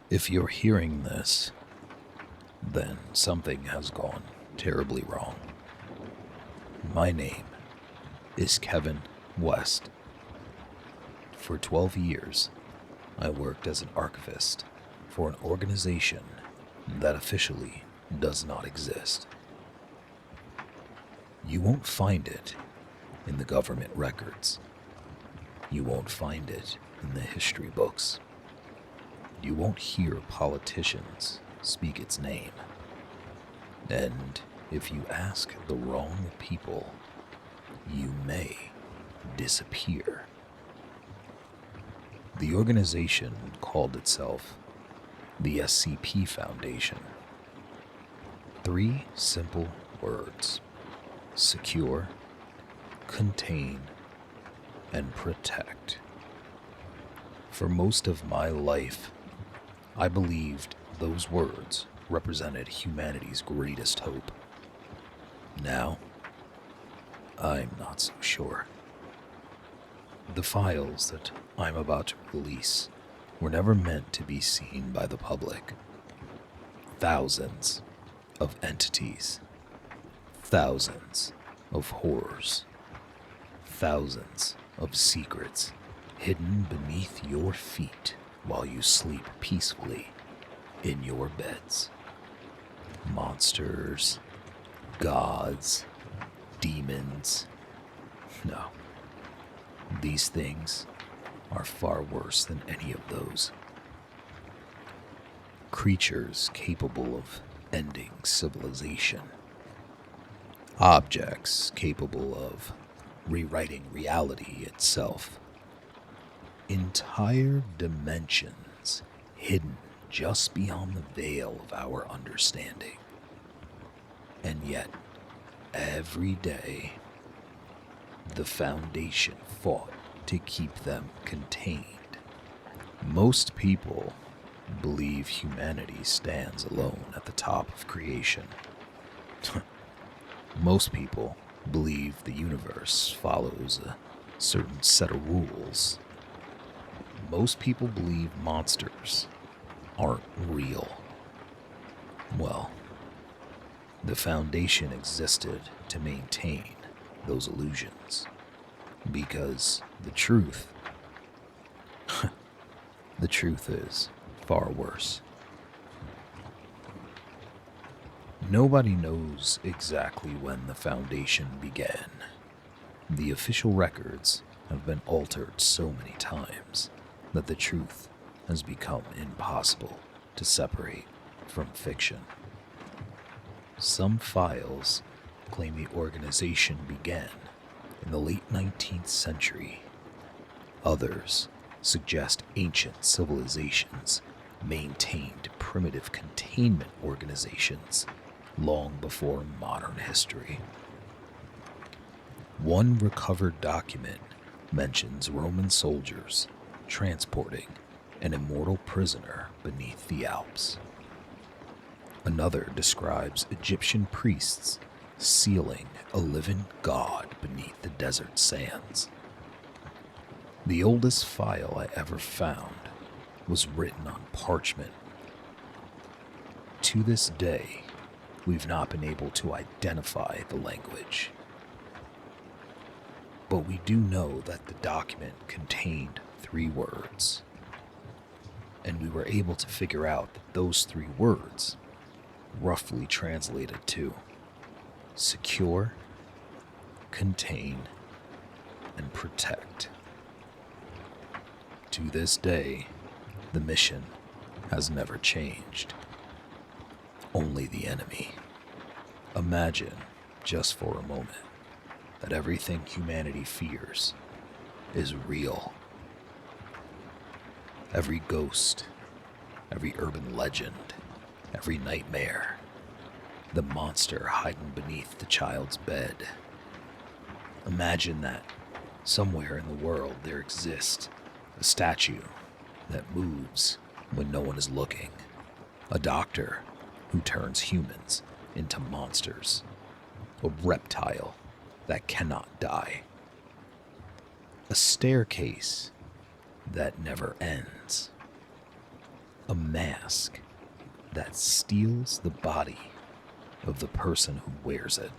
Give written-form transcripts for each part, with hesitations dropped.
If you're hearing this, then something has gone terribly wrong. My name is Kevin West. For 12 years, I worked as an archivist for an organization that officially does not exist. You won't find it in the government records. You won't find it in the history books. You won't hear politicians speak its name. And if you ask the wrong people, you may disappear. The organization called itself the SCP Foundation. 3 simple words: secure, contain, and protect. For most of my life, I believed those words represented humanity's greatest hope. Now, I'm not so sure. The files that I'm about to release were never meant to be seen by the public. Thousands of entities, thousands of horrors, thousands of secrets hidden beneath your feet while you sleep peacefully in your beds. Monsters, gods, demons. No. These things are far worse than any of those. Creatures capable of ending civilization. Objects capable of rewriting reality itself. Entire dimensions hidden just beyond the veil of our understanding. And yet, every day, the Foundation fought to keep them contained. Most people believe humanity stands alone at the top of creation. Most people believe the universe follows a certain set of rules. Most people believe monsters aren't real. Well, the Foundation existed to maintain those illusions, because the truth is far worse. Nobody knows exactly when the Foundation began. The official records have been altered so many times that the truth has become impossible to separate from fiction. Some files claim the organization began in the late 19th century. Others suggest ancient civilizations maintained primitive containment organizations long before modern history. One recovered document mentions Roman soldiers transporting an immortal prisoner beneath the Alps. Another describes Egyptian priests sealing a living god beneath the desert sands. The oldest file I ever found was written on parchment. To this day, we've not been able to identify the language. But we do know that the document contained 3 words. And we were able to figure out that those 3 words roughly translated to secure, contain, and protect. To this day, the mission has never changed. Only the enemy. Imagine, just for a moment, that everything humanity fears is real. Every ghost, every urban legend, every nightmare, the monster hiding beneath the child's bed. Imagine that somewhere in the world there exists a statue that moves when no one is looking, a doctor who turns humans into monsters, a reptile that cannot die, a staircase that never ends, A mask that steals the body of the person who wears it.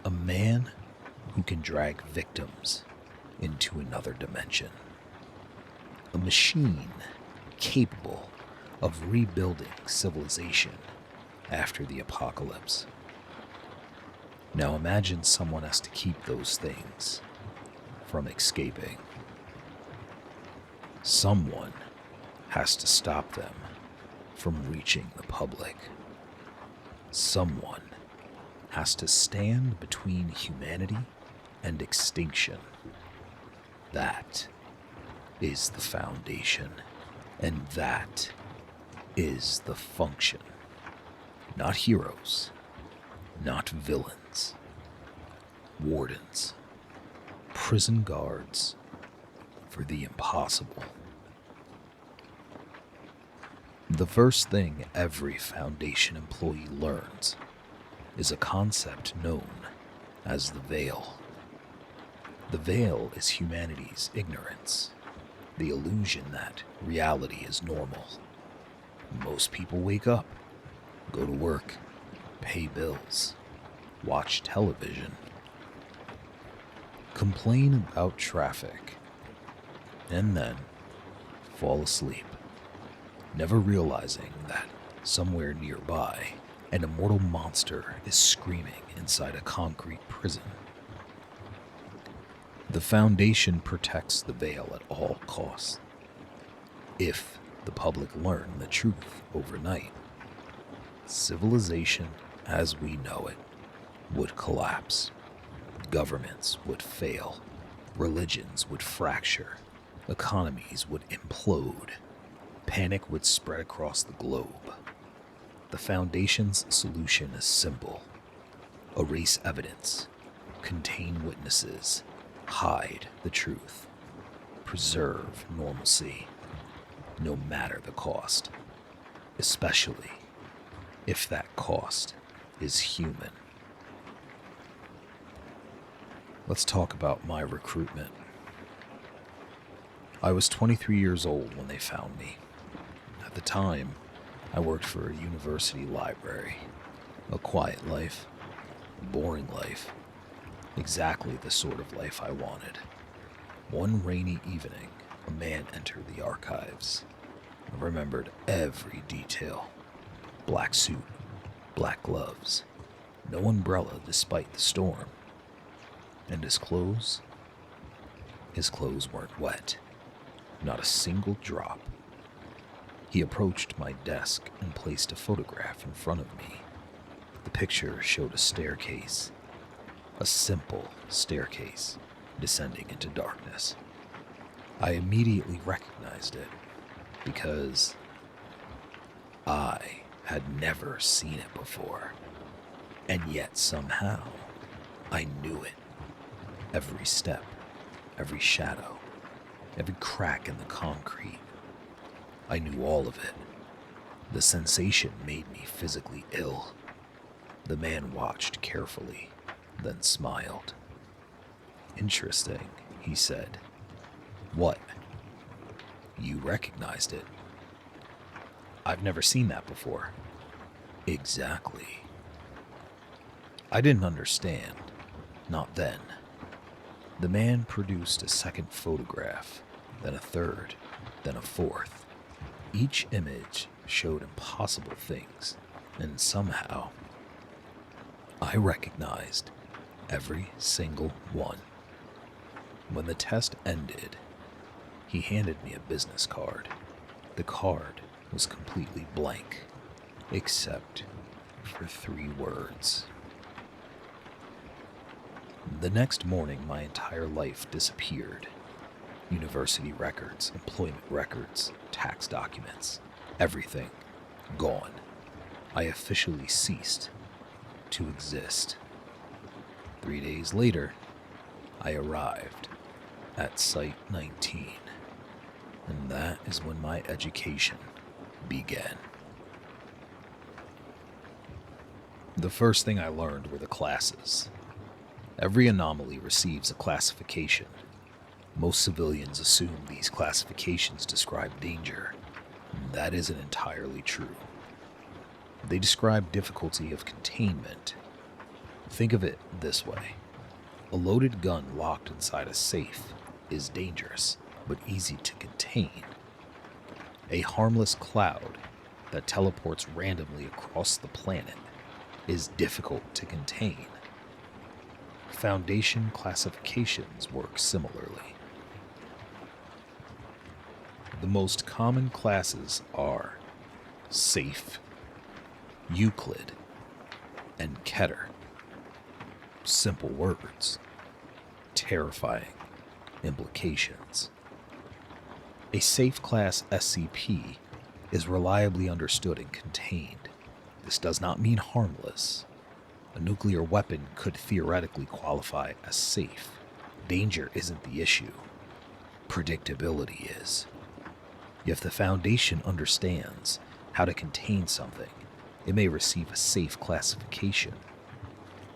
A man who can drag victims into another dimension. A machine capable of rebuilding civilization after the apocalypse. Now imagine someone has to keep those things from escaping. Someone has to stop them from reaching the public. Someone has to stand between humanity and extinction. That is the foundation, and that is the function. Not heroes, not villains, wardens, prison guards for the impossible. The first thing every Foundation employee learns is a concept known as the veil. The veil is humanity's ignorance, the illusion that reality is normal. Most people wake up, go to work, pay bills, watch television, complain about traffic, and then fall asleep, never realizing that somewhere nearby, an immortal monster is screaming inside a concrete prison. The Foundation protects the veil at all costs. If the public learn the truth overnight, civilization as we know it would collapse. Governments would fail. Religions would fracture. Economies would implode. Panic would spread across the globe. The Foundation's solution is simple. Erase evidence. Contain witnesses. Hide the truth. Preserve normalcy, no matter the cost, especially if that cost is human. Let's talk about my recruitment. I was 23 years old when they found me. At the time, I worked for a university library. A quiet life, a boring life. Exactly the sort of life I wanted. One rainy evening, a man entered the archives. I remembered every detail. Black suit, black gloves, no umbrella despite the storm. And his clothes weren't wet. Not a single drop. He approached my desk and placed a photograph in front of me. The picture showed a staircase. A simple staircase descending into darkness. I immediately recognized it because I had never seen it before, and yet somehow I knew it. Every step, every shadow, every crack in the concrete. I knew all of it. The sensation made me physically ill. The man watched carefully, then smiled. Interesting, he said. What? You recognized it? I've never seen that before. Exactly. I didn't understand. Not then. The man produced a second photograph, then a third, then a fourth. Each image showed impossible things, and somehow I recognized every single one. When the test ended, he handed me a business card. The card was completely blank, except for 3 words. The next morning, my entire life disappeared. University records, employment records, tax documents, everything gone. I officially ceased to exist. 3 days later, I arrived at Site 19, and that is when my education began. The first thing I learned were the classes. Every anomaly receives a classification. Most civilians assume these classifications describe danger. That isn't entirely true. They describe difficulty of containment. Think of it this way. A loaded gun locked inside a safe is dangerous, but easy to contain. A harmless cloud that teleports randomly across the planet is difficult to contain. Foundation classifications work similarly. The most common classes are safe, Euclid, and Keter. Simple words, terrifying implications. A safe class SCP is reliably understood and contained. This does not mean harmless. A nuclear weapon could theoretically qualify as safe. Danger isn't the issue. Predictability is. If the Foundation understands how to contain something, it may receive a safe classification.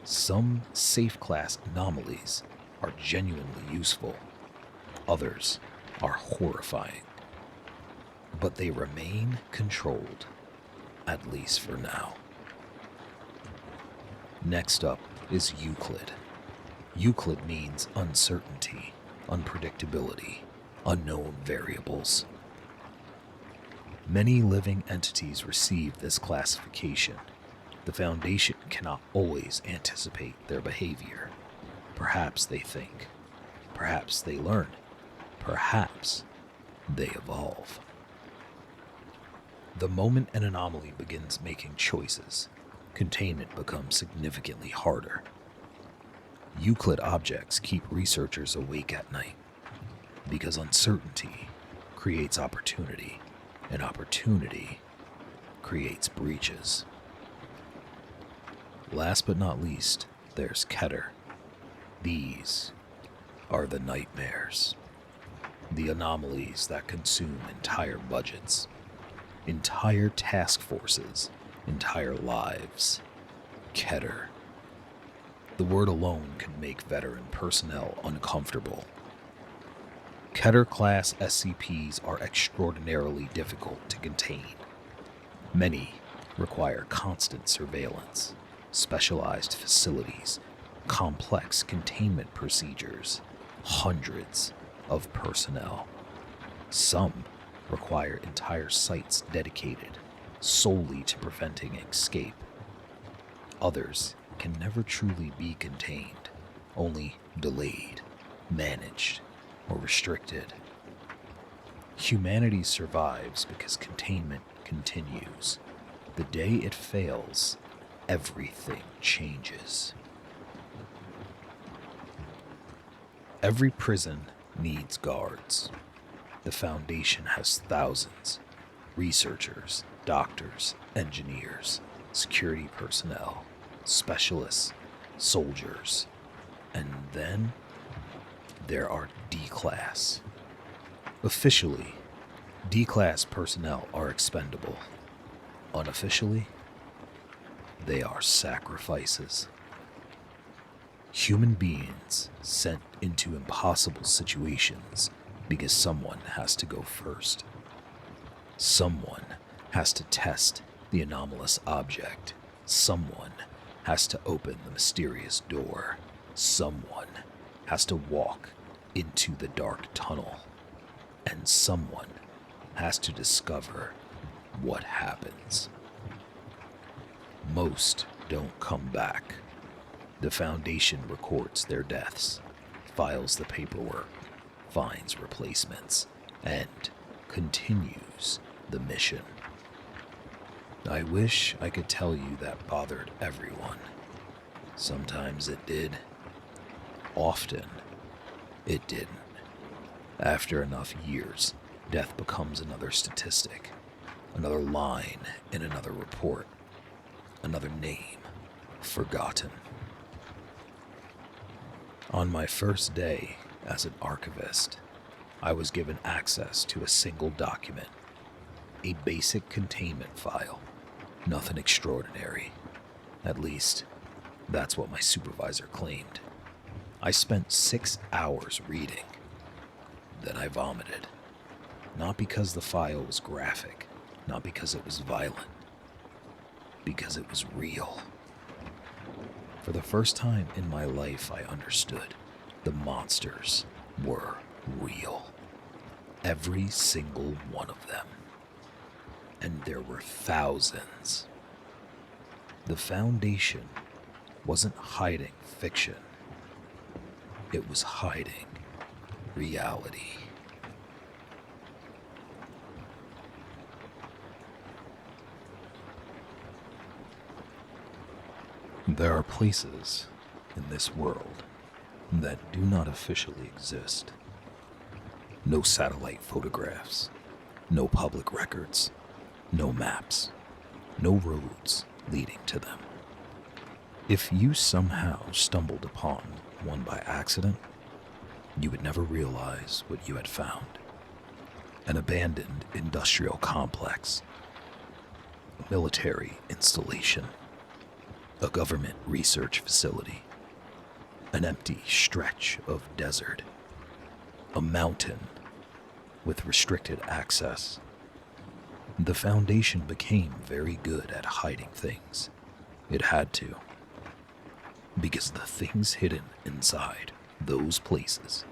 Some safe class anomalies are genuinely useful. Others are horrifying. But they remain controlled, at least for now. Next up is Euclid. Euclid means uncertainty, unpredictability, unknown variables. Many living entities receive this classification. The Foundation cannot always anticipate their behavior. Perhaps they think. Perhaps they learn. Perhaps they evolve. The moment an anomaly begins making choices, containment becomes significantly harder. Euclid objects keep researchers awake at night because uncertainty creates opportunity, and opportunity creates breaches. Last but not least, there's Keter. These are the nightmares, the anomalies that consume entire budgets, entire task forces, entire lives. Keter. The word alone can make veteran personnel uncomfortable. Keter-class SCPs are extraordinarily difficult to contain. Many require constant surveillance, specialized facilities, complex containment procedures, hundreds of personnel. Some require entire sites dedicated solely to preventing escape. Others can never truly be contained, only delayed, managed, or restricted. Humanity survives because containment continues. The day it fails, everything changes. Every prison needs guards. The Foundation has thousands: researchers, doctors, engineers, security personnel, specialists, soldiers, and then there are D-Class. Officially, D-Class personnel are expendable. Unofficially, they are sacrifices. Human beings sent into impossible situations because someone has to go first. Someone has to test the anomalous object. Someone has to open the mysterious door. Someone has to walk into the dark tunnel. And someone has to discover what happens. Most don't come back. The Foundation records their deaths, files the paperwork, finds replacements, and continues the mission. I wish I could tell you that bothered everyone. Sometimes it did. Often, it didn't. After enough years, death becomes another statistic, another line in another report, another name forgotten. On my first day as an archivist, I was given access to a single document, a basic containment file. Nothing extraordinary. At least, that's what my supervisor claimed. I spent 6 hours reading. Then I vomited. Not because the file was graphic, not because it was violent, because it was real. For the first time in my life, I understood the monsters were real. Every single one of them. And there were thousands. The Foundation wasn't hiding fiction. It was hiding reality. There are places in this world that do not officially exist. No satellite photographs, no public records, no maps, no roads leading to them. If you somehow stumbled upon one by accident, you would never realize what you had found. An abandoned industrial complex, a military installation, a government research facility, an empty stretch of desert, a mountain with restricted access. The Foundation became very good at hiding things. It had to. Because the things hidden inside those places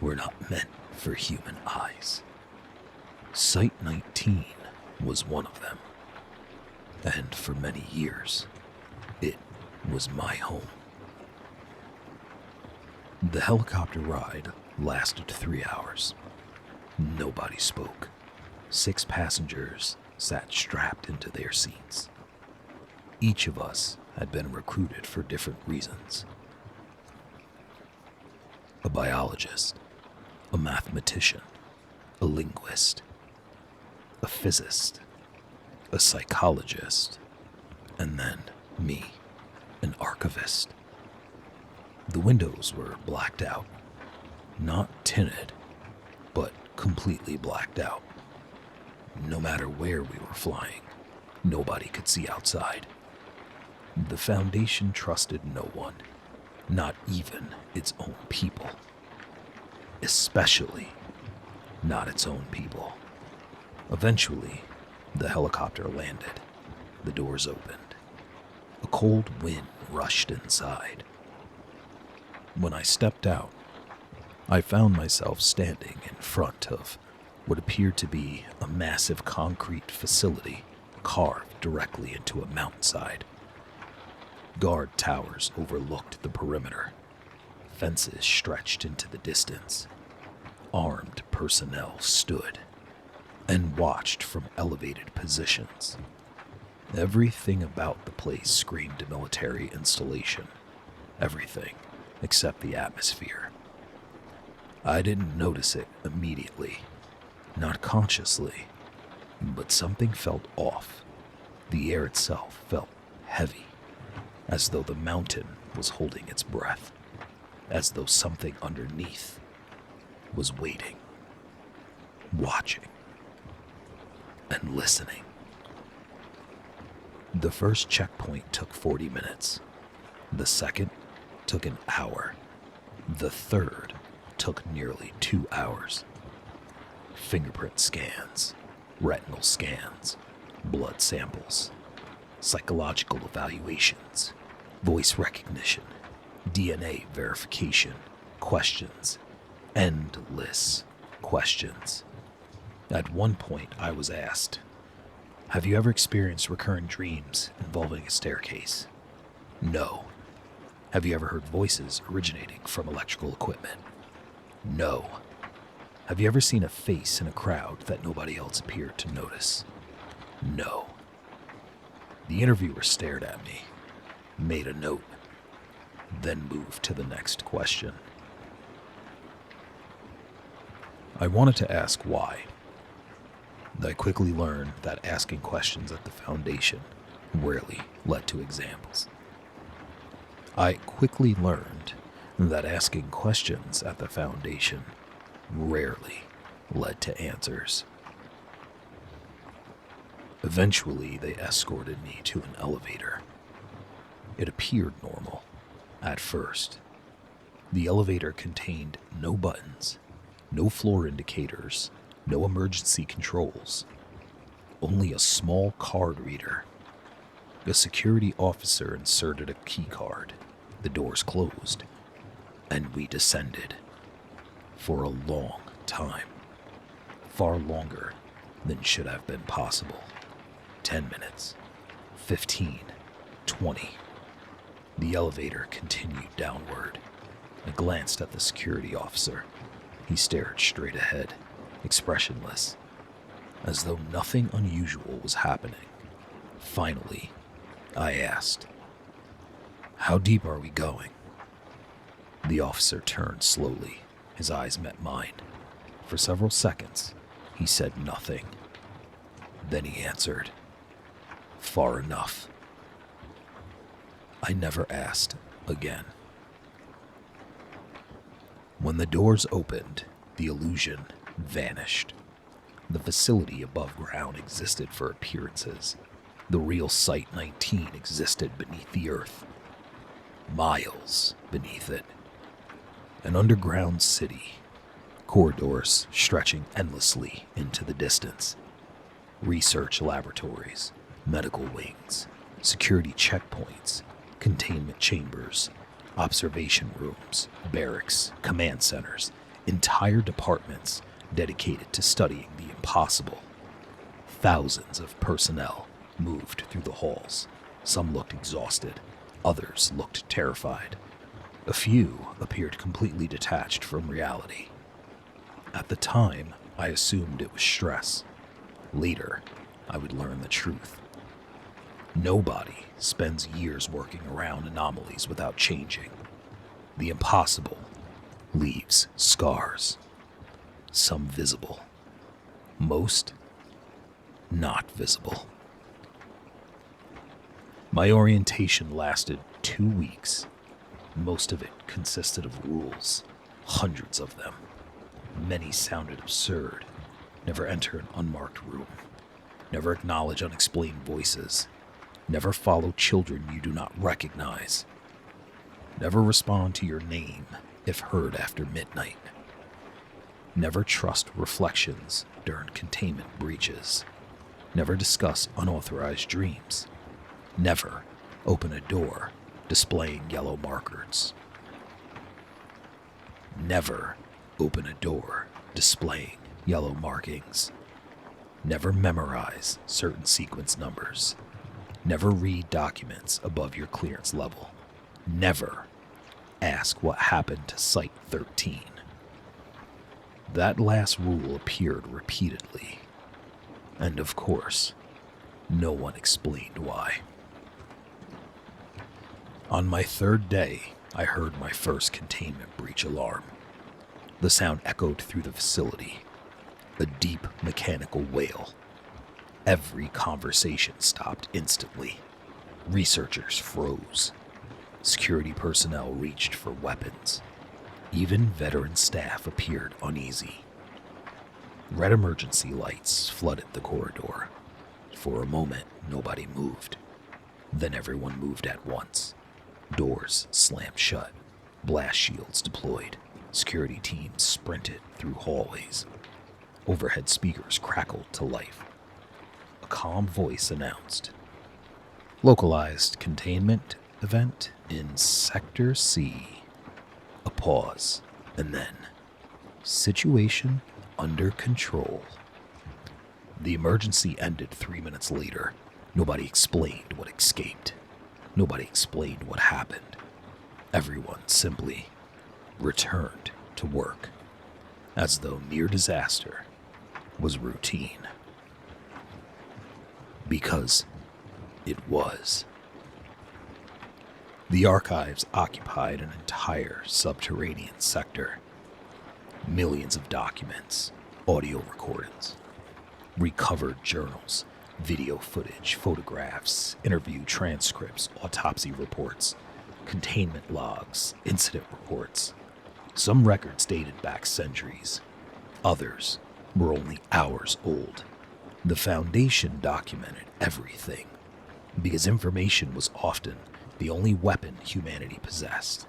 were not meant for human eyes. Site 19 was one of them. And for many years, it was my home. The helicopter ride lasted 3 hours. Nobody spoke. 6 passengers sat strapped into their seats. Each of us had been recruited for different reasons. A biologist, a mathematician, a linguist, a physicist, a psychologist, and then me, an archivist. The windows were blacked out, not tinted, but completely blacked out. No matter where we were flying, nobody could see outside. The Foundation trusted no one, not even its own people. Especially not its own people. Eventually, the helicopter landed. The doors opened. A cold wind rushed inside. When I stepped out, I found myself standing in front of what appeared to be a massive concrete facility carved directly into a mountainside. Guard towers overlooked the perimeter. Fences stretched into the distance. Armed personnel stood and watched from elevated positions. Everything about the place screamed military installation. Everything except the atmosphere. I didn't notice it immediately, not consciously, but something felt off. The air itself felt heavy, as though the mountain was holding its breath, as though something underneath was waiting, watching, and listening. The first checkpoint took 40 minutes. The second took an hour. The third took nearly 2 hours. Fingerprint scans, retinal scans, blood samples, psychological evaluations, voice recognition, DNA verification, questions, endless questions. At one point, I was asked, "Have you ever experienced recurring dreams involving a staircase?" No. Have you ever heard voices originating from electrical equipment? No. Have you ever seen a face in a crowd that nobody else appeared to notice? No. The interviewer stared at me, made a note, then moved to the next question. I wanted to ask why. I quickly learned that asking questions at the Foundation rarely led to examples. I quickly learned that asking questions at the Foundation rarely led to answers. Eventually, they escorted me to an elevator. It appeared normal at first. The elevator contained no buttons, no floor indicators, no emergency controls, only a small card reader. A security officer inserted a key card. The doors closed, and we descended. For a long time. Far longer than should have been possible. 10 minutes. 15. 20. The elevator continued downward. I glanced at the security officer. He stared straight ahead, expressionless, as though nothing unusual was happening. Finally, I asked, "How deep are we going?" The officer turned slowly. His eyes met mine. For several seconds, he said nothing. Then he answered, "Far enough." I never asked again. When the doors opened, the illusion vanished. The facility above ground existed for appearances. The real Site-19 existed beneath the earth, miles beneath it. An underground city, corridors stretching endlessly into the distance, research laboratories, medical wings, security checkpoints, containment chambers, observation rooms, barracks, command centers, entire departments dedicated to studying the impossible. Thousands of personnel moved through the halls. Some looked exhausted, others looked terrified. A few appeared completely detached from reality. At the time, I assumed it was stress. Later, I would learn the truth. Nobody spends years working around anomalies without changing. The impossible leaves scars. Some visible. Most not visible. My orientation lasted 2 weeks. Most of it consisted of rules, hundreds of them. Many sounded absurd. Never enter an unmarked room. Never acknowledge unexplained voices. Never follow children you do not recognize. Never respond to your name if heard after midnight. Never trust reflections during containment breaches. Never discuss unauthorized dreams. Never open a door displaying yellow markers. Never open a door displaying yellow markings. Never memorize certain sequence numbers. Never read documents above your clearance level. Never ask what happened to Site-13. That last rule appeared repeatedly. And of course, no one explained why. On my 3rd day, I heard my first containment breach alarm. The sound echoed through the facility, a deep mechanical wail. Every conversation stopped instantly. Researchers froze. Security personnel reached for weapons. Even veteran staff appeared uneasy. Red emergency lights flooded the corridor. For a moment, nobody moved. Then everyone moved at once. Doors slammed shut. Blast shields deployed. Security teams sprinted through hallways. Overhead speakers crackled to life. A calm voice announced, "Localized containment event in Sector C." A pause, and then, "Situation under control." The emergency ended 3 minutes later. Nobody explained what escaped. Nobody explained what happened. Everyone simply returned to work, as though near disaster was routine. Because it was. The archives occupied an entire subterranean sector. Millions of documents, audio recordings, recovered journals, video footage, photographs, interview transcripts, autopsy reports, containment logs, incident reports. Some records dated back centuries. Others were only hours old. The Foundation documented everything, because information was often the only weapon humanity possessed.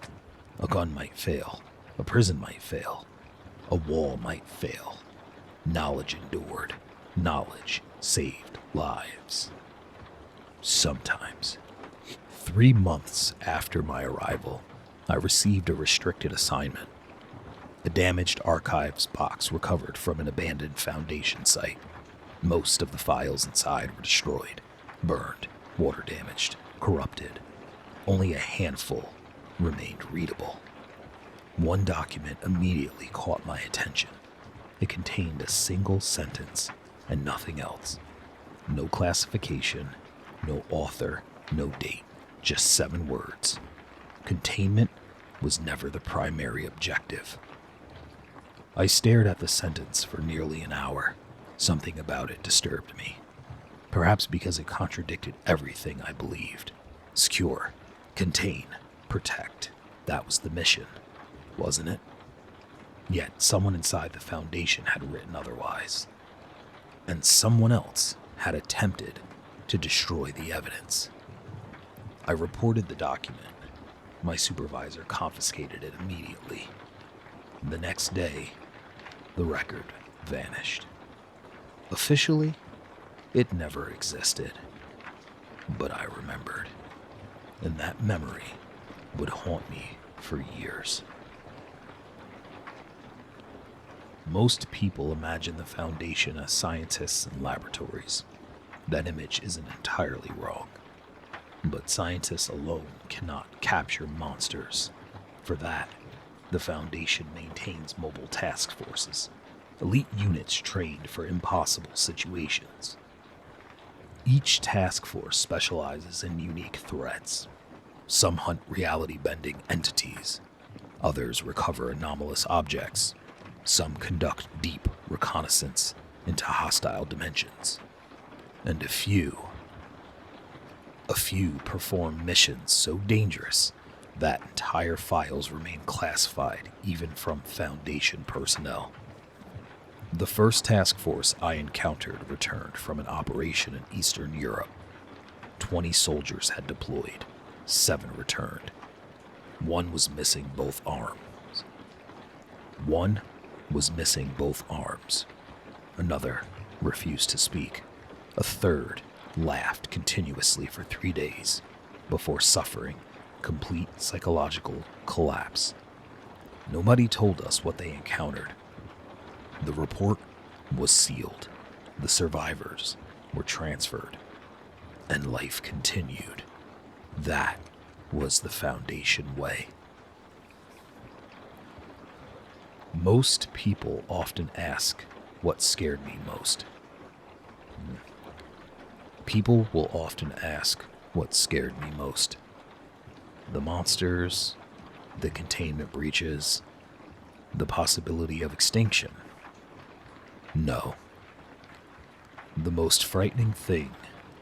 A gun might fail, a prison might fail, a wall might fail. Knowledge endured. Knowledge saved lives. Sometimes. 3 months after my arrival, I received a restricted assignment. A damaged archives box recovered from an abandoned Foundation site. Most of the files inside were destroyed, burned, water damaged, corrupted. Only a handful remained readable. One document immediately caught my attention. It contained a single sentence and nothing else. No classification, no author, no date, just 7 words. Containment was never the primary objective. I stared at the sentence for nearly an hour. Something about it disturbed me. Perhaps because it contradicted everything I believed. Secure, contain, protect. That was the mission, wasn't it? Yet someone inside the Foundation had written otherwise. And someone else had attempted to destroy the evidence. I reported the document. My supervisor confiscated it immediately. The next day, the record vanished. Officially, it never existed. But I remembered, and that memory would haunt me for years. Most people imagine the Foundation as scientists and laboratories. That image isn't entirely wrong. But scientists alone cannot capture monsters. For that, the Foundation maintains mobile task forces, elite units trained for impossible situations. Each task force specializes in unique threats. Some hunt reality-bending entities. Others recover anomalous objects. Some conduct deep reconnaissance into hostile dimensions. And a few perform missions so dangerous that entire files remain classified even from Foundation personnel. The first task force I encountered returned from an operation in Eastern Europe. 20 soldiers had deployed. 7 returned. One was missing both arms. Another refused to speak. A third laughed continuously for 3 days before suffering complete psychological collapse. Nobody told us what they encountered. The report was sealed. The survivors were transferred, and life continued. That was the Foundation way. Most people often ask what scared me most. People will often ask what scared me most. The monsters, the containment breaches, the possibility of extinction. No. The most frightening thing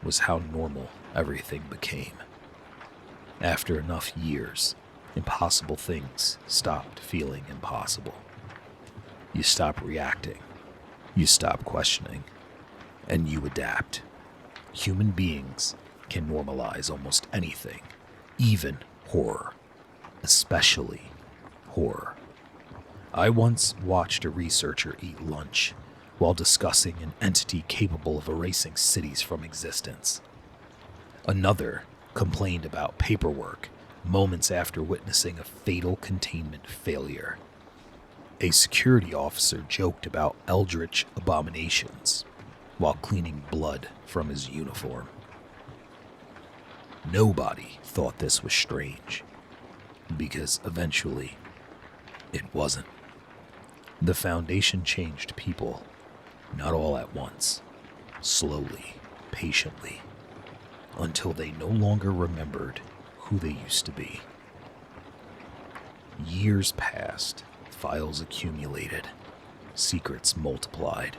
was how normal everything became. After enough years, impossible things stopped feeling impossible. You stop reacting, you stop questioning, and you adapt. Human beings can normalize almost anything, even horror, especially horror. I once watched a researcher eat lunch while discussing an entity capable of erasing cities from existence. Another complained about paperwork moments after witnessing a fatal containment failure. A security officer joked about eldritch abominations while cleaning blood from his uniform. Nobody thought this was strange, because eventually it wasn't. The Foundation changed people, not all at once, slowly, patiently, until they no longer remembered who they used to be. Years passed, files accumulated, secrets multiplied,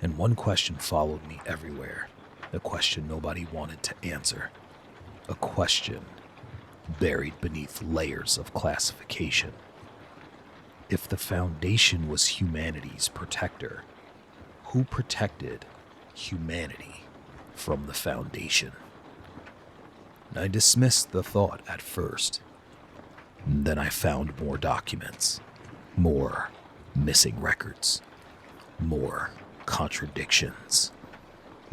and one question followed me everywhere, a question nobody wanted to answer, a question buried beneath layers of classification. If the Foundation was humanity's protector, who protected humanity from the Foundation? I dismissed the thought at first. Then I found more documents, more missing records, more contradictions.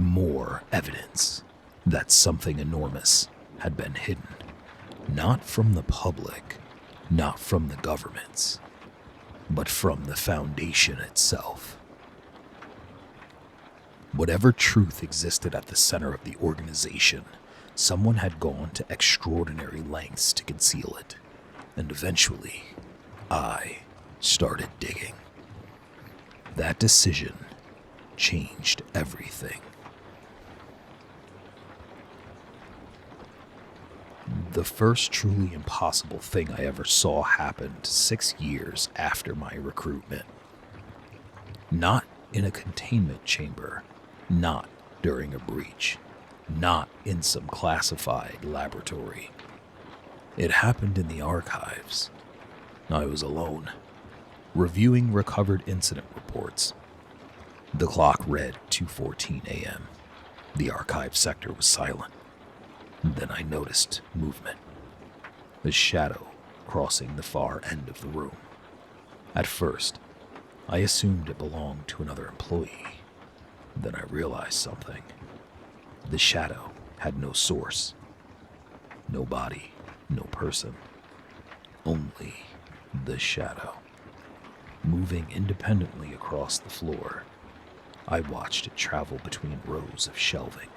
More evidence that something enormous had been hidden, not from the public, not from the governments, but from the Foundation itself. Whatever truth existed at the center of the organization, someone had gone to extraordinary lengths to conceal it, and eventually, I started digging. That decision changed everything. The first truly impossible thing I ever saw happened 6 years after my recruitment. Not in a containment chamber, not during a breach, not in some classified laboratory. It happened in the archives. I was alone, reviewing recovered incident reports. The clock read 2:14 a.m. The archive sector was silent. Then I noticed movement, a shadow crossing the far end of the room. At first, I assumed it belonged to another employee. Then I realized something. The shadow had no source, no body, no person, only the shadow. Moving independently across the floor, I watched it travel between rows of shelving,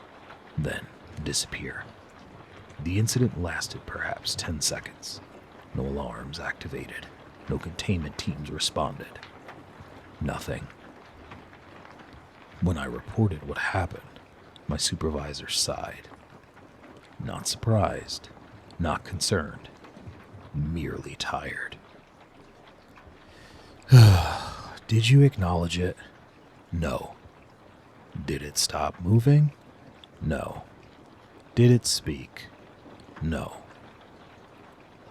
then disappear. The incident lasted perhaps 10 seconds. No alarms activated. No containment teams responded. Nothing. When I reported what happened, my supervisor sighed. Not surprised, not concerned, merely tired. Did you acknowledge it? No. Did it stop moving? No. Did it speak? No.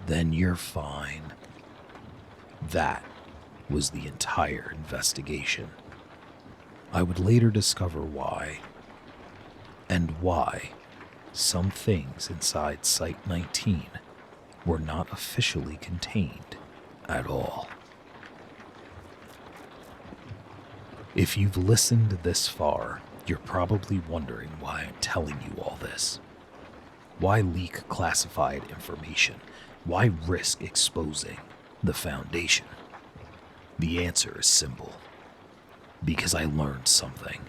Then you're fine. That was the entire investigation. I would later discover why, and why some things inside Site-19 were not officially contained at all. If you've listened this far, you're probably wondering why I'm telling you all this. Why leak classified information? Why risk exposing the Foundation? The answer is simple. Because I learned something.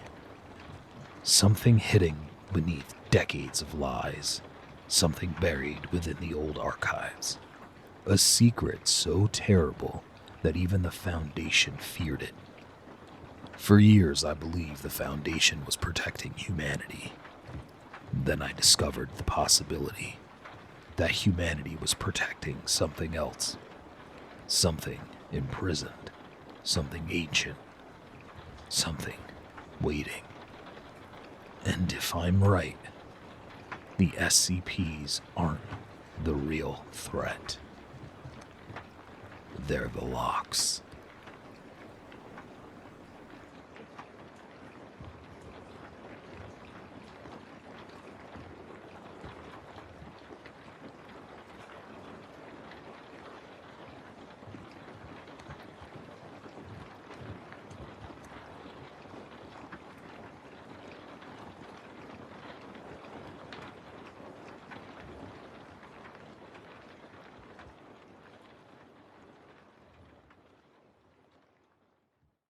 Something hidden beneath decades of lies. Something buried within the old archives. A secret so terrible that even the Foundation feared it. For years, I believed the Foundation was protecting humanity. Then I discovered the possibility that humanity was protecting something else. Something imprisoned. Something ancient. Something waiting. And if I'm right, the SCPs aren't the real threat. They're the locks.